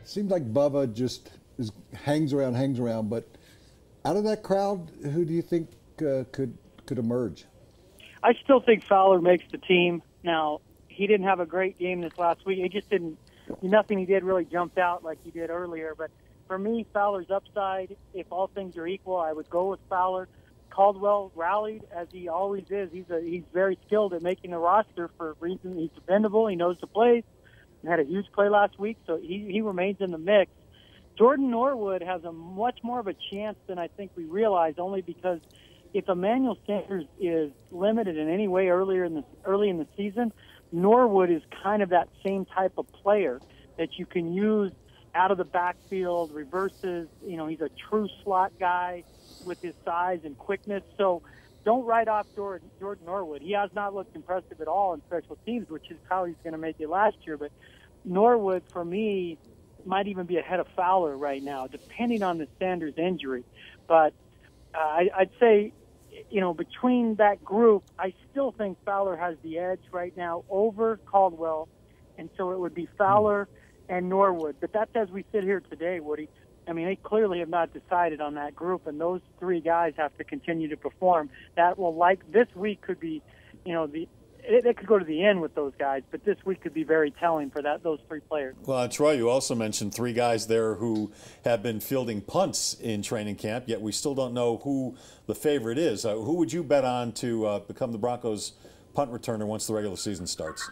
Seems like Bubba just hangs around. But out of that crowd, who do you think could emerge? I still think Fowler makes the team. Now, he didn't have a great game this last week. He just didn't. Nothing he did really jumped out like he did earlier. But for me, Fowler's upside, if all things are equal, I would go with Fowler. Caldwell rallied as he always is. He's very skilled at making the roster for a reason. He's dependable. He knows the plays. He had a huge play last week, so he remains in the mix. Jordan Norwood has a much more of a chance than I think we realize, only because if Emmanuel Sanders is limited in any way early in the season, Norwood is kind of that same type of player that you can use out of the backfield, reverses. He's a true slot guy with his size and quickness. So don't write off Jordan Norwood. He has not looked impressive at all in special teams, which is how he's going to make it last year. But Norwood, for me, might even be ahead of Fowler right now, depending on the Sanders injury. But I'd say, between that group, I still think Fowler has the edge right now over Caldwell. And so it would be Fowler and Norwood. But that's as we sit here today, Woody. I mean, they clearly have not decided on that group, and those three guys have to continue to perform. That will, this week could be, it could go to the end with those guys, but this week could be very telling for those three players. Well, Troy, you also mentioned three guys there who have been fielding punts in training camp, yet we still don't know who the favorite is. Who would you bet on to become the Broncos' punt returner once the regular season starts?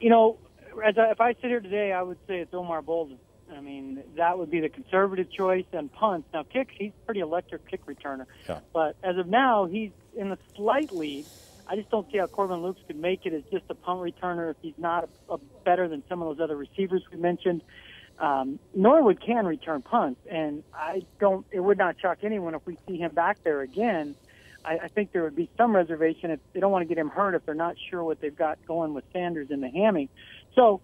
If I sit here today, I would say it's Omar Bolden. I mean, that would be the conservative choice and punts. Now, kicks, he's a pretty electric kick returner. Yeah. But as of now, he's in the slight lead. I just don't see how Corbin Lukes could make it as just a punt returner if he's not better than some of those other receivers we mentioned. Norwood can return punts, and it would not shock anyone if we see him back there again. I think there would be some reservation if they don't want to get him hurt if they're not sure what they've got going with Sanders in the hammy. So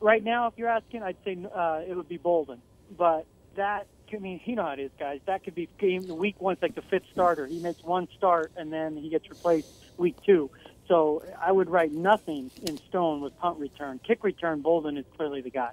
right now, if you're asking, I'd say it would be Bolden. But that, you know how it is, guys. That could be week one, it's like the fifth starter. He makes one start, and then he gets replaced week two. So I would write nothing in stone with punt return. Kick return, Bolden is clearly the guy.